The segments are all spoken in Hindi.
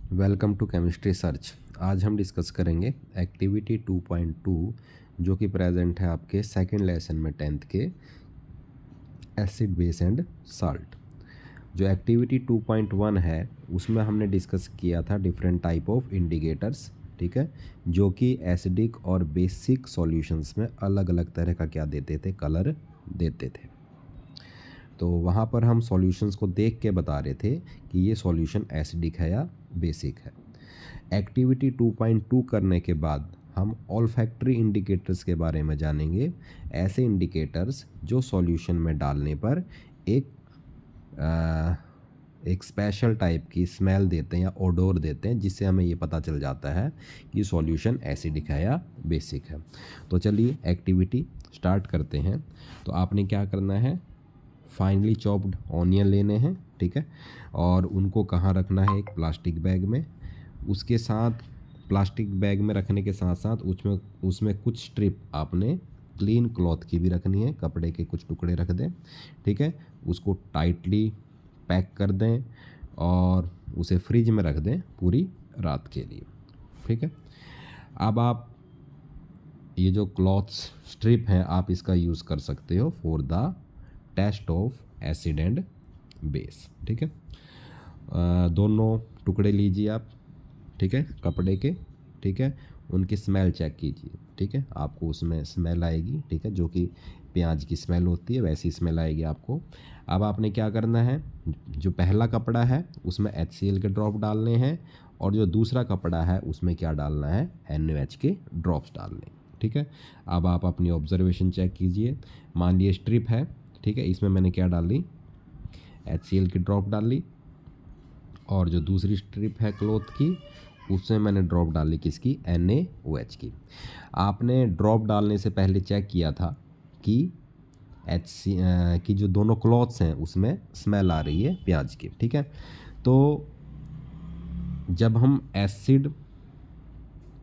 Welcome to chemistry search. आज हम डिस्कस करेंगे एक्टिविटी 2.2 जो कि प्रेजेंट है आपके सेकंड लेसन में 10th के एसिड बेस एंड साल्ट। जो एक्टिविटी 2.1 है उसमें हमने डिस्कस किया था डिफरेंट टाइप ऑफ इंडिकेटर्स, ठीक है, जो कि एसिडिक और बेसिक सॉल्यूशंस में अलग अलग तरह का क्या देते थे, कलर देते थे। तो वहाँ पर हम सॉल्यूशंस को देख के बता रहे थे कि ये सॉल्यूशन एसिडिक है या बेसिक है। एक्टिविटी 2.2 करने के बाद हम ऑल्फैक्टरी इंडिकेटर्स के बारे में जानेंगे। ऐसे इंडिकेटर्स जो सॉल्यूशन में डालने पर एक स्पेशल टाइप की स्मेल देते हैं या ओडोर देते हैं, जिससे हमें ये पता चल जाता है कि सॉल्यूशन एसिडिक है या बेसिक है। तो चलिए एक्टिविटी स्टार्ट करते हैं। तो आपने क्या करना है, फाइनली चॉप्ड ऑनियन लेने हैं, ठीक है, और उनको कहाँ रखना है, एक प्लास्टिक बैग में। उसके साथ प्लास्टिक बैग में रखने के साथ साथ उसमें कुछ स्ट्रिप आपने क्लीन क्लॉथ की भी रखनी है, कपड़े के कुछ टुकड़े रख दें, ठीक है। उसको टाइटली पैक कर दें और उसे फ्रिज में रख दें पूरी रात के लिए, ठीक है। अब आप ये जो क्लॉथ स्ट्रिप हैं आप इसका यूज़ कर सकते हो for the test of acid and base, ठीक है। दोनों टुकड़े लीजिए आप, ठीक है, कपड़े के, ठीक है। उनकी स्मेल चेक कीजिए, ठीक है, आपको उसमें स्मेल आएगी, ठीक है, जो कि प्याज की स्मेल होती है वैसी स्मेल आएगी आपको। अब आपने क्या करना है, जो पहला कपड़ा है उसमें HCl के ड्रॉप डालने हैं और जो दूसरा कपड़ा है उसमें क्या डालना है, NaOH के ड्रॉप्स डालने, ठीक है। अब आप अपनी ऑब्जर्वेशन चेक कीजिए। मान लिए स्ट्रिप है, ठीक है, इसमें मैंने क्या डाल ली, HCl की ड्रॉप डाल ली, और जो दूसरी स्ट्रिप है क्लॉथ की उसमें मैंने ड्रॉप डाली किसकी, NaOH की। आपने ड्रॉप डालने से पहले चेक किया था कि की जो दोनों क्लॉथ्स हैं उसमें स्मेल आ रही है प्याज की, ठीक है। तो जब हम एसिड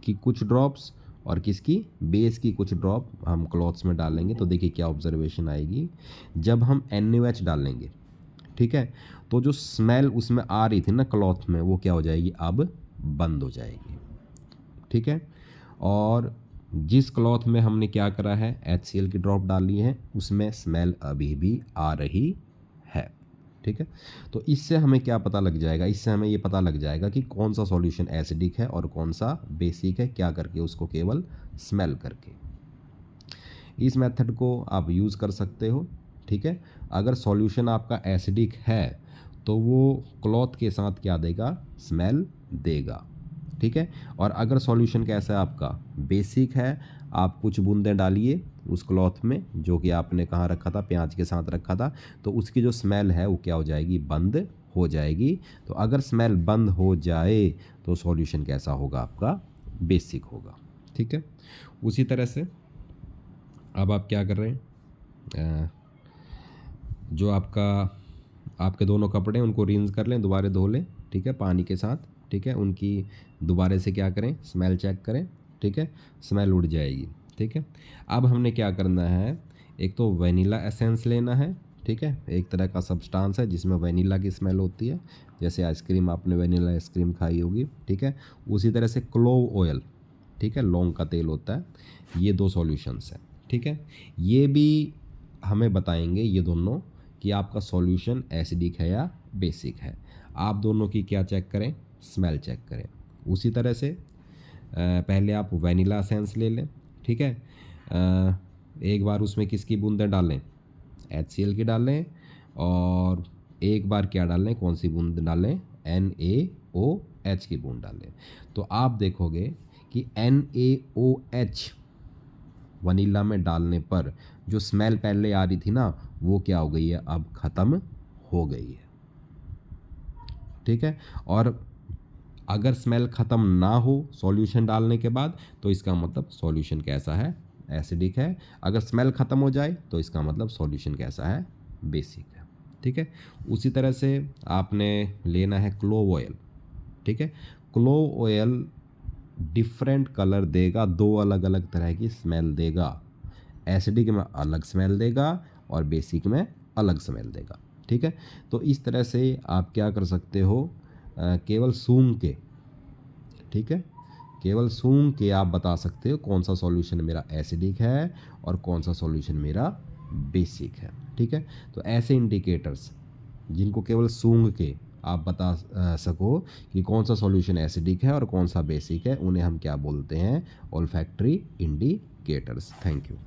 की कुछ ड्रॉप्स और किसकी, बेस की कुछ ड्रॉप हम क्लॉथ्स में डालेंगे तो देखिए क्या ऑब्जर्वेशन आएगी। जब हम NaOH डालेंगे, ठीक है, तो जो स्मेल उसमें आ रही थी ना क्लॉथ में, वो क्या हो जाएगी, अब बंद हो जाएगी, ठीक है। और जिस क्लॉथ में हमने क्या करा है, HCl की ड्रॉप डाली है, उसमें स्मेल अभी भी आ रही है, ठीक है। तो इससे हमें क्या पता लग जाएगा, इससे हमें ये पता लग जाएगा कि कौन सा सॉल्यूशन एसिडिक है और कौन सा बेसिक है, क्या करके, उसको केवल स्मेल करके। इस मेथड को आप यूज़ कर सकते हो, ठीक है। अगर सॉल्यूशन आपका एसिडिक है तो वो क्लॉथ के साथ क्या देगा, स्मेल देगा, ठीक है। और अगर सॉल्यूशन कैसा है आपका, बेसिक है, आप कुछ बूंदें डालिए उस क्लॉथ में जो कि आपने कहाँ रखा था, प्याज के साथ रखा था, तो उसकी जो स्मेल है वो क्या हो जाएगी, बंद हो जाएगी। तो अगर स्मेल बंद हो जाए तो सॉल्यूशन कैसा होगा आपका, बेसिक होगा, ठीक है। उसी तरह से अब आप क्या कर रहे हैं, जो आपके दोनों कपड़े उनको रिंस कर लें, दोबारा धो लें, ठीक है, पानी के साथ, ठीक है। उनकी दोबारा से क्या करें, स्मेल चेक करें, ठीक है, स्मेल उड़ जाएगी, ठीक है। अब हमने क्या करना है, एक तो वनीला एसेंस लेना है, ठीक है, एक तरह का सब्सटेंस है जिसमें वनीला की स्मेल होती है, जैसे आइसक्रीम, आपने वनीला आइसक्रीम खाई होगी, ठीक है। उसी तरह से क्लोव ऑयल, ठीक है, लौंग का तेल होता है। ये दो सॉल्यूशंस हैं, ठीक है। ये भी हमें बताएंगे ये दोनों कि आपका सॉल्यूशन एसिडिक है या बेसिक है। आप दोनों की क्या चेक करें, स्मेल चेक करें। उसी तरह से पहले आप वनीला एसेंस ले लें, ठीक है। एक बार उसमें किसकी बूंदें डालें, HCl की डालें, और एक बार क्या डालें, कौन सी बूंद डालें, NaOH की बूंद डालें। तो आप देखोगे कि NaOH वनीला में डालने पर जो स्मेल पहले आ रही थी ना, वो क्या हो गई है, अब ख़त्म हो गई है, ठीक है। और अगर स्मेल ख़त्म ना हो सॉल्यूशन डालने के बाद तो इसका मतलब सॉल्यूशन कैसा है, एसिडिक है। अगर स्मेल ख़त्म हो जाए तो इसका मतलब सॉल्यूशन कैसा है, बेसिक है, ठीक है। उसी तरह से आपने लेना है क्लोव ऑयल, ठीक है। क्लोव ऑयल डिफरेंट कलर देगा, दो अलग अलग तरह की स्मेल देगा। एसिडिक में अलग स्मेल देगा और बेसिक में अलग स्मेल देगा, ठीक है। तो इस तरह से आप क्या कर सकते हो, केवल सूंघ के, ठीक है, केवल सूंघ के आप बता सकते हो कौन सा सॉल्यूशन मेरा एसिडिक है और कौन सा सॉल्यूशन मेरा बेसिक है। ठीक है, तो ऐसे इंडिकेटर्स जिनको केवल सूंघ के आप बता सको कि कौन सा सॉल्यूशन एसिडिक है और कौन सा बेसिक है, उन्हें हम क्या बोलते हैं? Olfactory indicators. Thank you.